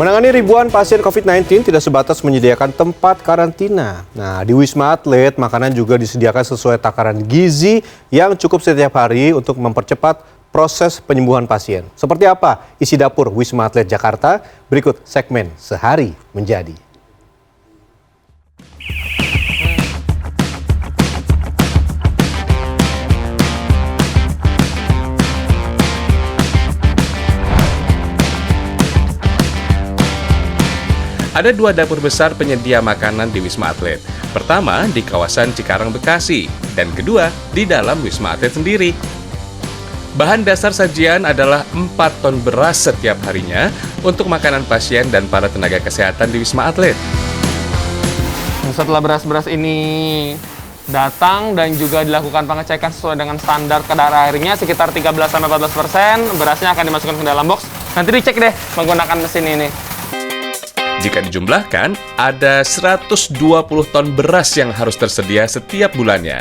Menangani ribuan pasien COVID-19 tidak sebatas menyediakan tempat karantina. Nah, di Wisma Atlet, makanan juga disediakan sesuai takaran gizi yang cukup setiap hari untuk mempercepat proses penyembuhan pasien. Seperti apa isi dapur Wisma Atlet Jakarta? Berikut segmen Sehari Menjadi. Ada dua dapur besar penyedia makanan di Wisma Atlet. Pertama, di kawasan Cikarang, Bekasi. Dan kedua, di dalam Wisma Atlet sendiri. Bahan dasar sajian adalah 4 ton beras setiap harinya untuk makanan pasien dan para tenaga kesehatan di Wisma Atlet. Setelah beras-beras ini datang dan juga dilakukan pengecekan sesuai dengan standar kadar airnya sekitar 13-14%, berasnya akan dimasukkan ke dalam box. Nanti dicek deh menggunakan mesin ini. Jika dijumlahkan, ada 120 ton beras yang harus tersedia setiap bulannya.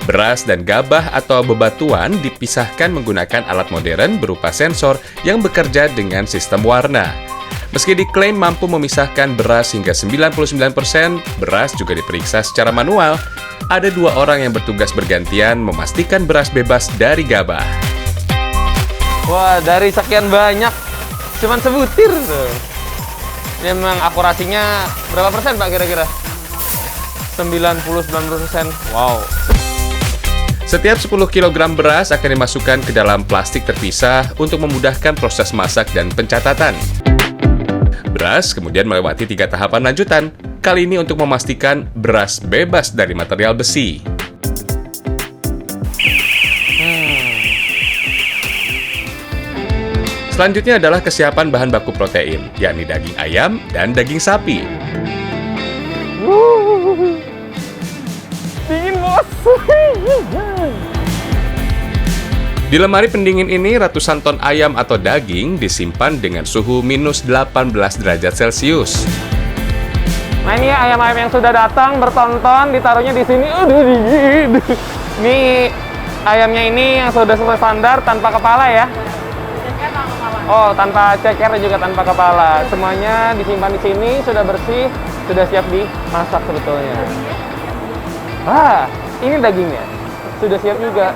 Beras dan gabah atau bebatuan dipisahkan menggunakan alat modern berupa sensor yang bekerja dengan sistem warna. Meski diklaim mampu memisahkan beras hingga 99%, beras juga diperiksa secara manual. Ada 2 orang yang bertugas bergantian memastikan beras bebas dari gabah. Wah, dari sekian banyak, cuman sebutir tuh. Ini memang akurasinya berapa persen Pak kira-kira? 99%. Wow. Setiap 10 kg beras akan dimasukkan ke dalam plastik terpisah untuk memudahkan proses masak dan pencatatan. Beras kemudian melewati 3 tahapan lanjutan, kali ini untuk memastikan beras bebas dari material besi. Selanjutnya adalah kesiapan bahan baku protein, yakni daging ayam dan daging sapi. Dingin, Bos. Di lemari pendingin ini, ratusan ton ayam atau daging disimpan dengan suhu minus 18 derajat Celcius. Nah ini ya, ayam-ayam yang sudah datang bertonton ditaruhnya di sini. Aduh, dingin. Ini ayamnya ini yang sudah sesuai standar tanpa kepala ya. Oh, tanpa ceker dan juga tanpa kepala. Semuanya disimpan di sini, sudah bersih, sudah siap dimasak sebetulnya. Wah, ini dagingnya. Sudah siap juga.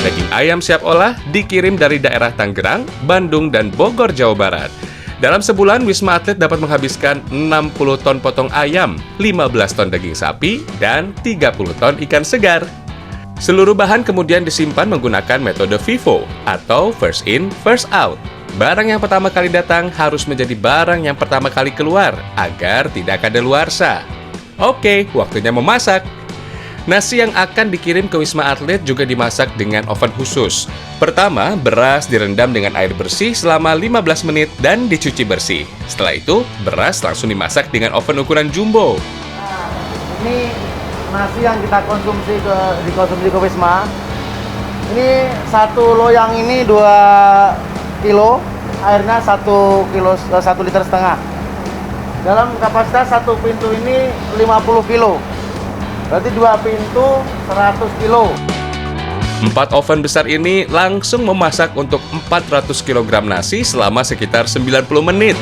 Daging ayam siap olah dikirim dari daerah Tangerang, Bandung, dan Bogor, Jawa Barat. Dalam sebulan, Wisma Atlet dapat menghabiskan 60 ton potong ayam, 15 ton daging sapi, dan 30 ton ikan segar. Seluruh bahan kemudian disimpan menggunakan metode FIFO atau First In, First Out. Barang yang pertama kali datang harus menjadi barang yang pertama kali keluar agar tidak kadaluarsa. Oke, waktunya memasak. Nasi yang akan dikirim ke Wisma Atlet juga dimasak dengan oven khusus. Pertama, beras direndam dengan air bersih selama 15 menit dan dicuci bersih. Setelah itu, beras langsung dimasak dengan oven ukuran jumbo. Ini nasi yang kita dikonsumsi ke Wisma. Ini 1 loyang ini 2 kilo, airnya 1 liter setengah. Dalam kapasitas 1 pintu ini 50 kilo. Berarti 2 pintu 100 kilo. 4 oven besar ini langsung memasak untuk 400 kg nasi selama sekitar 90 menit.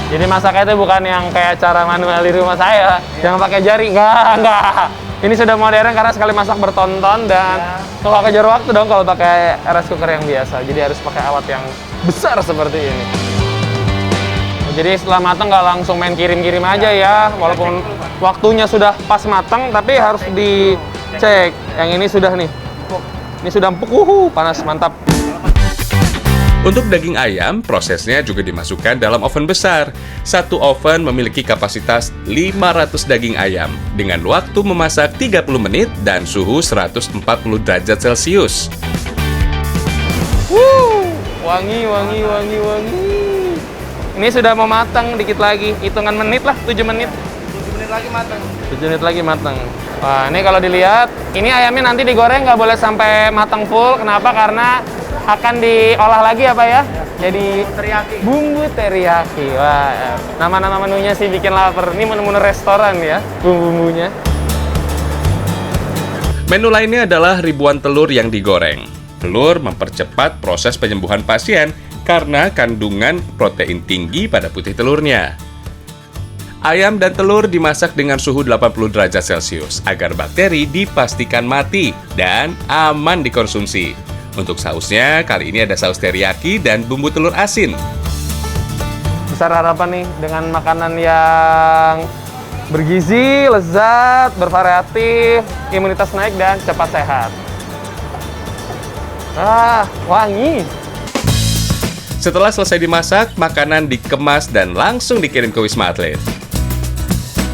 Jadi masaknya itu bukan yang kayak cara manual di rumah saya, yang pakai jari, enggak. Ini sudah modern karena sekali masak bertonton dan kalau kejar waktu dong kalau pakai rice cooker yang biasa. Jadi harus pakai alat yang besar seperti ini. Jadi setelah matang nggak langsung main kirim-kirim aja ya, walaupun waktunya sudah pas matang, tapi harus dicek. Yang ini sudah nih, ini sudah empuk, panas, mantap. Untuk daging ayam, prosesnya juga dimasukkan dalam oven besar. Satu oven memiliki kapasitas 500 daging ayam dengan waktu memasak 30 menit dan suhu 140 derajat Celcius. Wangi. Ini sudah mau matang, dikit lagi. Hitungan menit lah, 7 menit. 7 menit lagi matang. 7 menit lagi matang. Wah, ini kalau dilihat, ini ayamnya nanti digoreng nggak boleh sampai matang full. Kenapa? Karena akan diolah lagi apa ya? Jadi Teriyaki. bumbu teriyaki. Wah, nama-nama menunya sih bikin lapar. Ini menu-menu restoran ya, bumbu-bumbunya. Menu lainnya adalah ribuan telur yang digoreng. Telur mempercepat proses penyembuhan pasien karena kandungan protein tinggi pada putih telurnya. Ayam dan telur dimasak dengan suhu 80 derajat Celcius agar bakteri dipastikan mati dan aman dikonsumsi. Untuk sausnya, kali ini ada saus teriyaki dan bumbu telur asin. Besar harapan nih dengan makanan yang bergizi, lezat, bervariatif, imunitas naik, dan cepat sehat. Wangi. Setelah selesai dimasak, makanan dikemas dan langsung dikirim ke Wisma Atlet.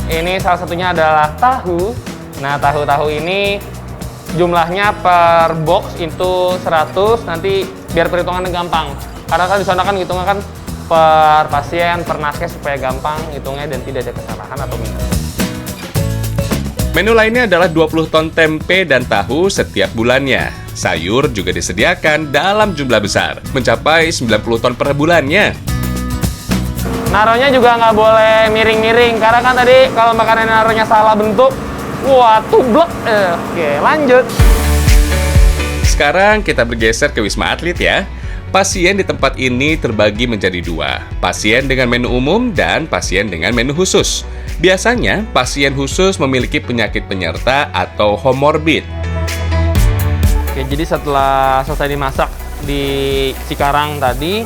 Ini salah satunya adalah tahu. Nah, tahu-tahu ini jumlahnya per box itu 100, nanti biar perhitungannya gampang. Karena kan di sana kan hitungnya kan per pasien, per nakes supaya gampang hitungnya dan tidak ada kesalahan atau minus. Menu lainnya adalah 20 ton tempe dan tahu setiap bulannya. Sayur juga disediakan dalam jumlah besar, mencapai 90 ton per bulannya. Naruhnya juga nggak boleh miring-miring, karena kan tadi kalau makanan naruhnya salah bentuk, wah tublek. Oke, lanjut. Sekarang kita bergeser ke Wisma Atlet ya. Pasien di tempat ini terbagi menjadi dua, pasien dengan menu umum dan pasien dengan menu khusus. Biasanya, pasien khusus memiliki penyakit penyerta atau komorbid. Oke, jadi setelah selesai dimasak di Cikarang tadi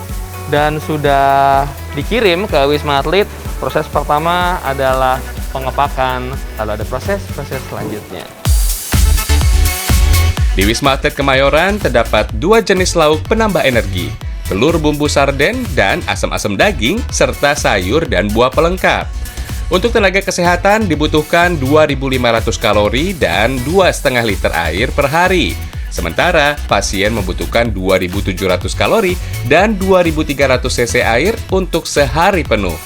dan sudah dikirim ke Wisma Atlet, proses pertama adalah pengepakan, lalu ada proses-proses selanjutnya. Di Wisma Atlet Kemayoran terdapat 2 jenis lauk penambah energi, telur bumbu sarden dan asam-asam daging, serta sayur dan buah pelengkap. Untuk tenaga kesehatan dibutuhkan 2.500 kalori dan 2,5 liter air per hari. Sementara pasien membutuhkan 2.700 kalori dan 2.300 cc air untuk sehari penuh.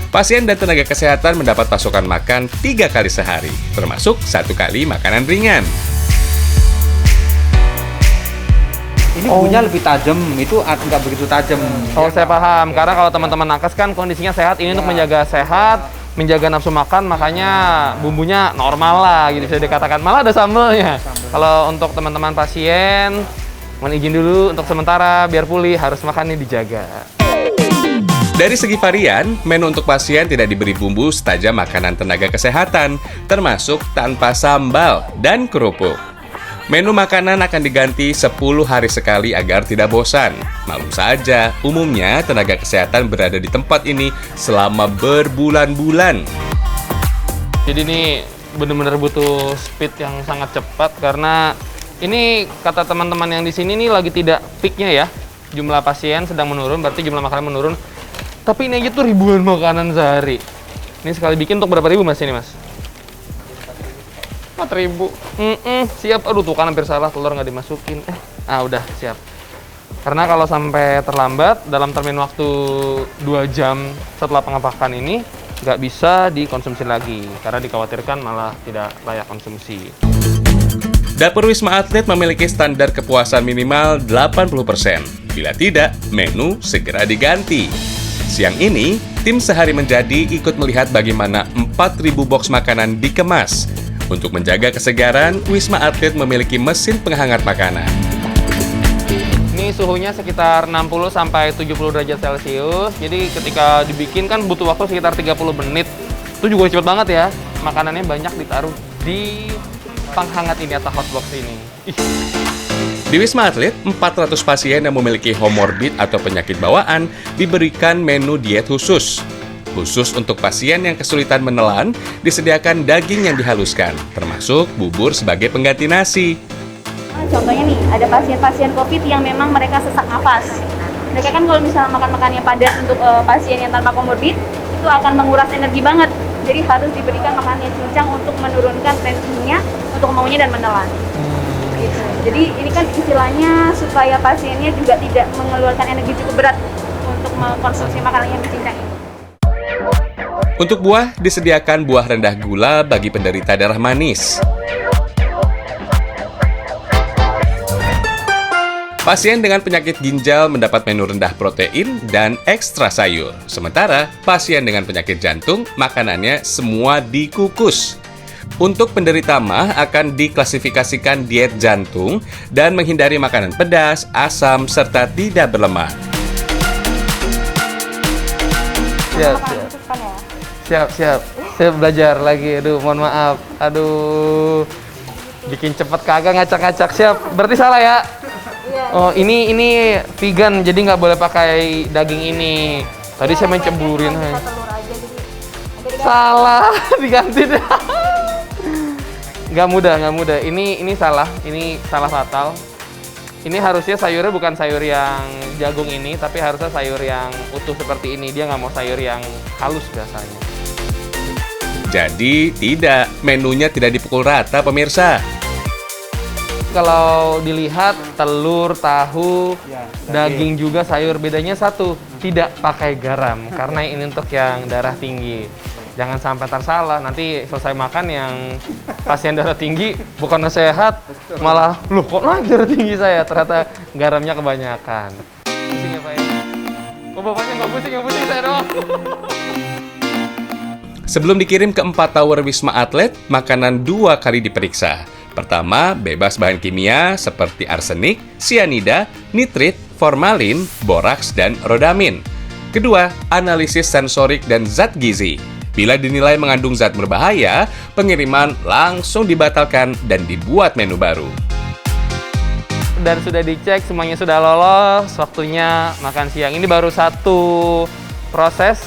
Pasien dan tenaga kesehatan mendapat pasokan makan 3 kali sehari, termasuk 1 kali makanan ringan. Ini bumbunya lebih tajam, itu nggak begitu tajam. Oh, saya paham. Karena kalau teman-teman nakes kan kondisinya sehat, ini untuk menjaga sehat, menjaga nafsu makan, makanya bumbunya normal lah, gitu bisa dikatakan. Malah ada sambelnya. Kalau untuk teman-teman pasien, mohon izin dulu untuk sementara, biar pulih, harus makannya dijaga. Dari segi varian, menu untuk pasien tidak diberi bumbu setajam makanan tenaga kesehatan, termasuk tanpa sambal dan kerupuk. Menu makanan akan diganti 10 hari sekali agar tidak bosan. Maklum saja, umumnya tenaga kesehatan berada di tempat ini selama berbulan-bulan. Jadi ini benar-benar butuh speed yang sangat cepat karena ini kata teman-teman yang di sini nih lagi tidak peaknya ya. Jumlah pasien sedang menurun, berarti jumlah makanan menurun. Tapi ini aja tuh ribuan makanan sehari. Ini sekali bikin untuk berapa ribu mas ini mas? 4.000. Siap. Aduh tuh kan hampir salah, telur nggak dimasukin. Udah siap. Karena kalau sampai terlambat dalam termin waktu 2 jam setelah pengepakan ini nggak bisa dikonsumsi lagi karena dikhawatirkan malah tidak layak konsumsi. Dapur Wisma Atlet memiliki standar kepuasan minimal 80%. Bila tidak, menu segera diganti. Siang ini, tim Sehari Menjadi ikut melihat bagaimana 4.000 box makanan dikemas. Untuk menjaga kesegaran, Wisma Atlet memiliki mesin penghangat makanan. Ini suhunya sekitar 60-70 derajat Celcius. Jadi ketika dibikin kan butuh waktu sekitar 30 menit. Itu juga cepet banget ya. Makanannya banyak ditaruh di penghangat ini atau hotbox ini. Di Wisma Atlet, 400 pasien yang memiliki komorbid atau penyakit bawaan diberikan menu diet khusus. Khusus untuk pasien yang kesulitan menelan, disediakan daging yang dihaluskan, termasuk bubur sebagai pengganti nasi. Contohnya nih, ada pasien-pasien COVID yang memang mereka sesak nafas. Mereka kan kalau misalnya makan-makan yang padat untuk pasien yang tanpa komorbid, itu akan menguras energi banget. Jadi harus diberikan makanan yang cincang untuk menurunkan tensinya, untuk maunya dan menelan. Gitu. Jadi ini kan istilahnya supaya pasiennya juga tidak mengeluarkan energi cukup berat untuk mengkonsumsi makanan yang cincang ini. Untuk buah, disediakan buah rendah gula bagi penderita darah manis. Pasien dengan penyakit ginjal mendapat menu rendah protein dan ekstra sayur. Sementara pasien dengan penyakit jantung, makanannya semua dikukus. Untuk penderita MAH akan diklasifikasikan diet jantung dan menghindari makanan pedas, asam, serta tidak berlemak. siap, makanan siap. kesukaan ya. Siap. Saya belajar lagi. Aduh, mohon maaf. Aduh. Bikin cepet kagak ngacak-ngacak. Siap. Berarti salah ya? Iya. Oh, ini vegan, jadi nggak boleh pakai daging ini. Tadi saya mencemburin. Kita telur aja jadi agak-agak Salah, diganti deh. Nggak mudah. Ini salah fatal. Ini harusnya sayurnya bukan sayur yang jagung ini, tapi harusnya sayur yang utuh seperti ini. Dia nggak mau sayur yang halus biasanya. Jadi tidak, menunya tidak dipukul rata pemirsa. Kalau dilihat telur, tahu, daging juga sayur, bedanya satu, tidak pakai garam karena ini untuk yang darah tinggi. Jangan sampai tersalah, nanti selesai makan yang pasien darah tinggi bukannya sehat, malah loh kok naik darah tinggi saya, ternyata garamnya kebanyakan. Pusing ya Pak ya? Oh bapaknya nggak pusing, yang pusing saya doang. Sebelum dikirim ke 4 tower Wisma Atlet, makanan 2 kali diperiksa. Pertama, bebas bahan kimia seperti arsenik, sianida, nitrit, formalin, boraks, dan rodamin. Kedua, analisis sensorik dan zat gizi. Bila dinilai mengandung zat berbahaya, pengiriman langsung dibatalkan dan dibuat menu baru. Dan sudah dicek, semuanya sudah lolos, waktunya makan siang. Ini baru satu proses,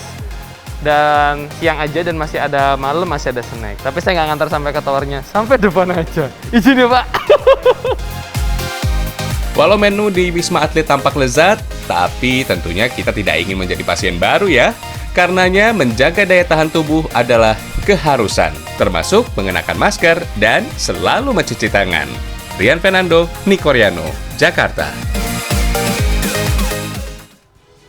dan siang aja dan masih ada malam, masih ada snack. Tapi saya nggak ngantar sampai ke towernya, sampai depan aja. Izin ya Pak. Walau menu di Wisma Atlet tampak lezat, tapi tentunya kita tidak ingin menjadi pasien baru ya. Karenanya menjaga daya tahan tubuh adalah keharusan, termasuk mengenakan masker dan selalu mencuci tangan. Rian Fernando, Nikoriano, Jakarta.